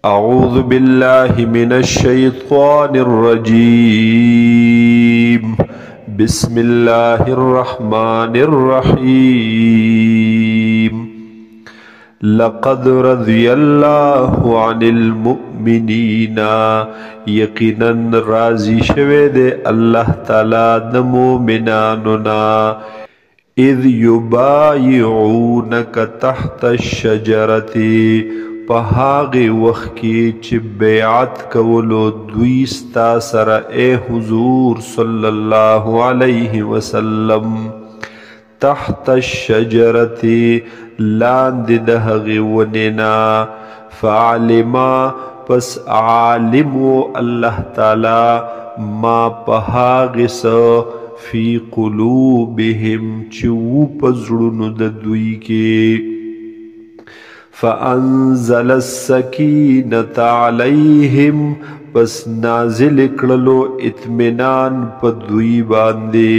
أعوذ بالله من الشيطان الرجيم بسم الله الرحمن الرحيم لقد رضي الله عن المؤمنين يقينا راضي شوه دے اللہ تعالی د مومنانونا اذ يبايعونك تحت الشجرة پهاغی وقت کی چی بیعت کولو دویستا سر اے حضور صلی اللہ علیہ وسلم تحت الشجرتی لاند دهغی وننا فعلما پس عالمو اللہ تعالی ما پهاغی سا فی قلوبهم چو پزرون دوی کی فانزل السکینة علیہم پس نازل کرلو اطمینان پدوی باندے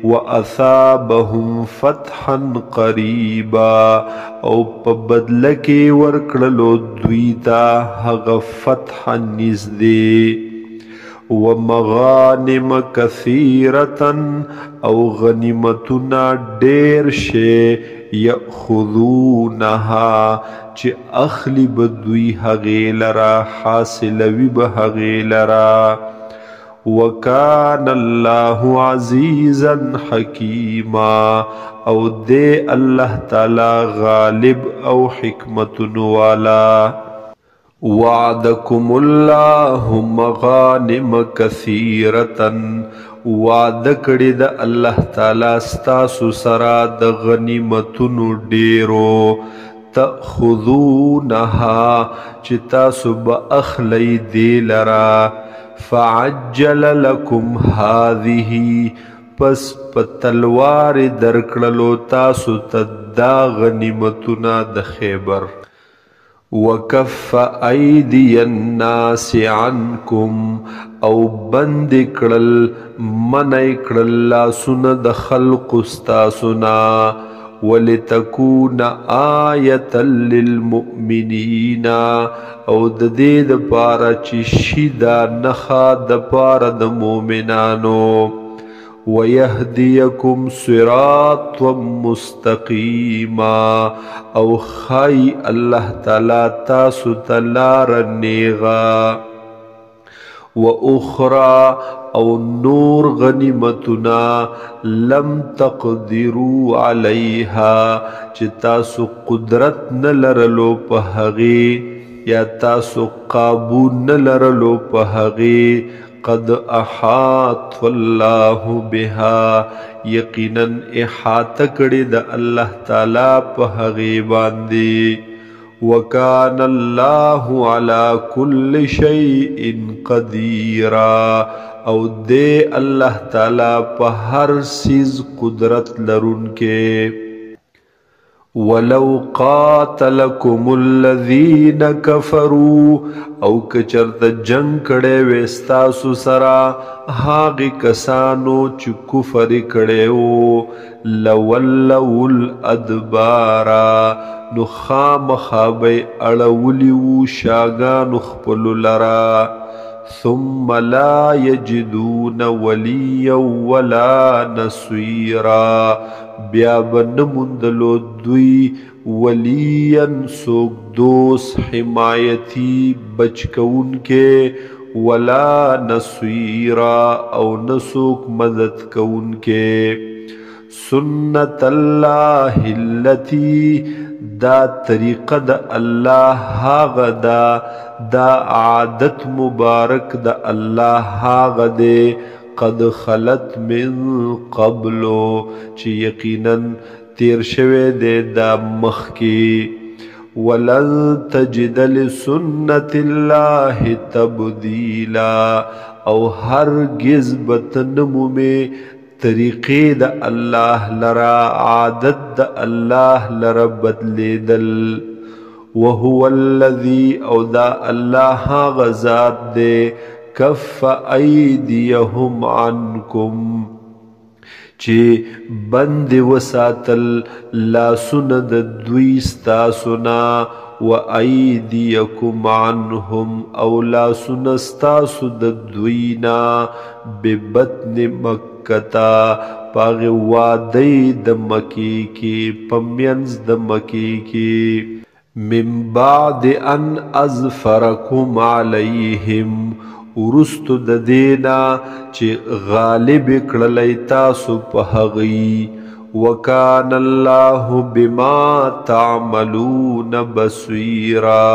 وَأَثَابَهُمْ فَتْحًا قَرِيبًا او پا بدلکی ورکرلو دویتا حغ فتح نزدے وَمَغَانِمَ كَثِيرَةً او غنیمتنا دیر شے یأخذونها چی اخلی بدوی حغیلرا حاصلوی بحغیلرا وکان اللہ عزیزا حکیما او دے اللہ تعالی غالب او حکمت والا وعدکم اللہ مغانم کثیرتا وعد کړی د الله تعالی ستاسو سره د غنیمتونو ډیرو تأخذونها چې تاسو به اخلی دی لرا فعجل لکم هذه پس په تلوار درکړلو تاسو ته دا غنیمتونه د خیبر وکف ایدی الناس عنکم او بند کړل منع کړل لاسونه د خلق استاسنا ولتکون آیة للمؤمنین او د دې د پاره چې شیدا نخا د پاره د مؤمنانو وَيَهْدِيَكُمْ صِرَاطًا مُسْتَقِيمًا او خای اللہ تعالی تاسو تلار نیغا وَأُخْرَى او نور غنیمتنا لم تقدروا علیها چی تاسو قدرت نلرلو پہغی یا تاسو قابو نلرلو پہغی قد احاط واللہ بها یقینا احاط کړي د الله تعالی په هغه باندې وکان الله علی کل شیء قدیر او دې الله تعالی په هر چیز قدرت لرونکې ولو قاتلکم الذین کفروا او کچرت جنگ کڑے وستاسو سرا هاغی کسانو چو کفر کڑیو لولو الادبارا نخام خابی اڑولیو شاگانو خپلو لرا ثم لا یجدون ولیا ولا نصیرا بیا بنمندلو دوی ولین سوک دوس حمایتی بچکون کے ولا نصیرا او نسوک مدد کون کے سنت اللہ اللتی دا طریقہ دا اللہ ہاغ دا عادت مبارک دا اللہ ہاغ دے قد خلت من قبلو چی یقینا تیر شوے دے دا مخ کی ولن تجد لسنت اللہ تبدیلا او ہرگز بتنمو میں طریقے دا اللہ لرا عادت دا اللہ لرا بدلے دل وهو الذی او دا اللہ غزات دے کف ایدیہم عنکم چې بند وساتل لاسونه د دوی ستاسونا وَأَيْدِيَكُمْ عَنْهُمْ او لاسون استاسو د دوینا ببطن مکتا پاغ وادی د مکی کی پمینز د مکی کی من بعد ان اظفرکم علیہم ورستو د دینا چی غالب کړلی تاسو په هغوی وکان الله بما تعملون بصیرا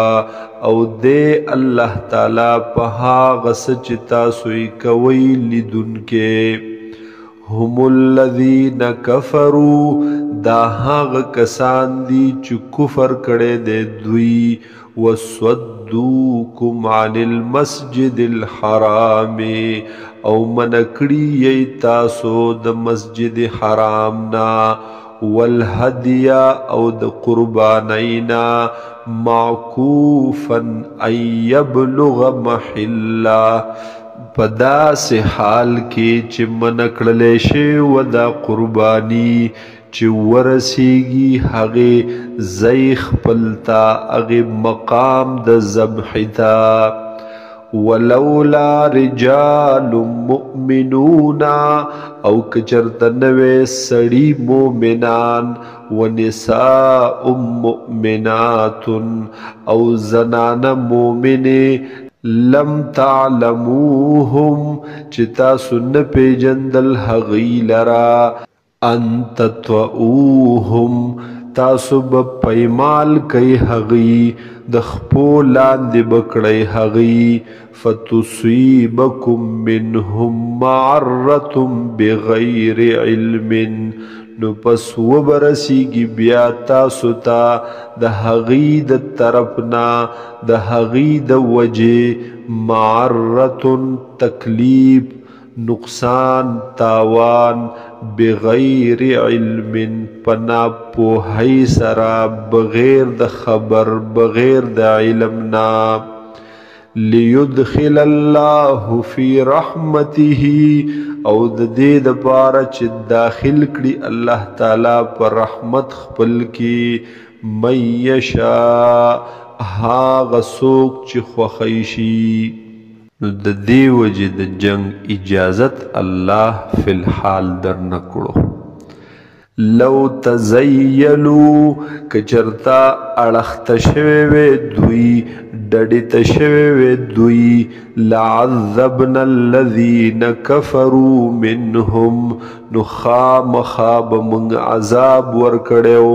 او دے اللہ تعالی په هغه څه چې تاسو یې کوئ لیدونکې هم الذین کفروا دا هغه کسان دي چې کفر کړی دی دوی وصدوکم عن المسجد الحرام او منکړي یې تاسو د مسجد حرام نا والهدیا او د قربانینا معکوفا ان یبلغ محلا پدا سے حال کې چې منکړلې شي و دا قربانی چې ورسیږي هغه زیخ پلتا هغه مقام د ذبح تا ولولا رجال مؤمنون او کچرته نوې سړي مؤمنان ونساء مؤمنات او زنانه مؤمنه لم تعلموهم چې تاسو نه پیژندل هغوی لرا ان تطوؤهم تاسو به پیمال کوي هغوی د خپو لاندې بکړی هغوی فتصیبکم منهم معرة بغیر علم نو پس وبرسیږي بیا تاسو ته د هغوی د طرفنا د هغوی د وجې معرة تکلیف نقصان تاوان بغیر علم پنا پوهی سرا بغیر د خبر بغیر د علمنا لیدخل الله فی رحمته او د دې د پاره چې داخل کړي الله تعالی پر رحمت خپل کی من یشاء هاغه څوک چې خوښی شي نو د دې وجې د جنگ اجازت الله فی الحال در نکړو لو تزیلوا کچرتا اړخته شوی وی دوی ډډې شوی وی دوی لعذبنا الذین کفروا منهم نو خامخا به موږ عذاب ورکړیو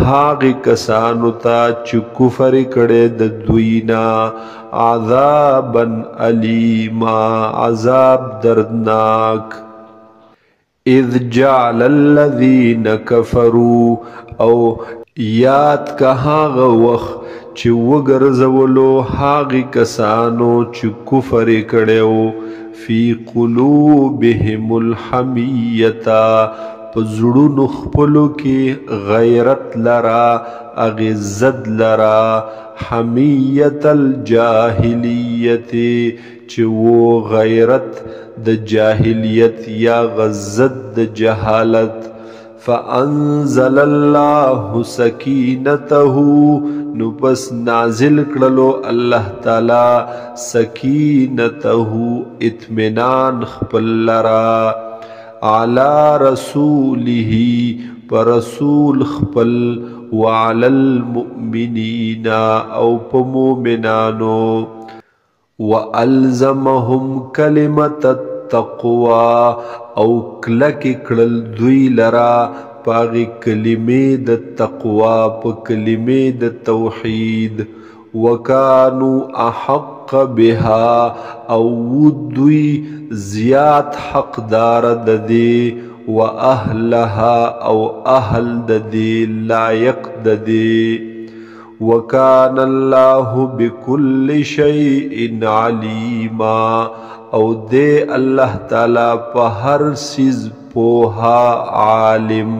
هغې کسانو ته چې کفر کړی د دوی نه عذابا علیما عذاب دردناک اذ جعل الذین کفروا او یاد که هغه وخت چې وګرځولو هغې کسانو چې کفر یې کړی فی قلوبهم الحمیة په زړونو خپلو کې غیرت لرا اغزد لرا حمیت الجاهلیت چې و غیرت د جاهلیت یا غزد د جهالت فانزل الله سکینته نو پس نازل کړلو الله تعالی سکینته اطمینان خپل لرا علی رسوله پر رسول خپل وعلى المؤمنین او په مؤمنانو وَأَلْزَمَهُمْ كَلِمَةَ التَّقْوَى او کلک کړل دوی لرا پاغی کلمې د تقوا په کلمې د توحید وکانو احق بها او دوی زیات حقدار د دې و اهلها او اهل د دې لایق د دې وکان الله بكل شیء علیما او دے اللہ تعالی په هر چیز پوها عالم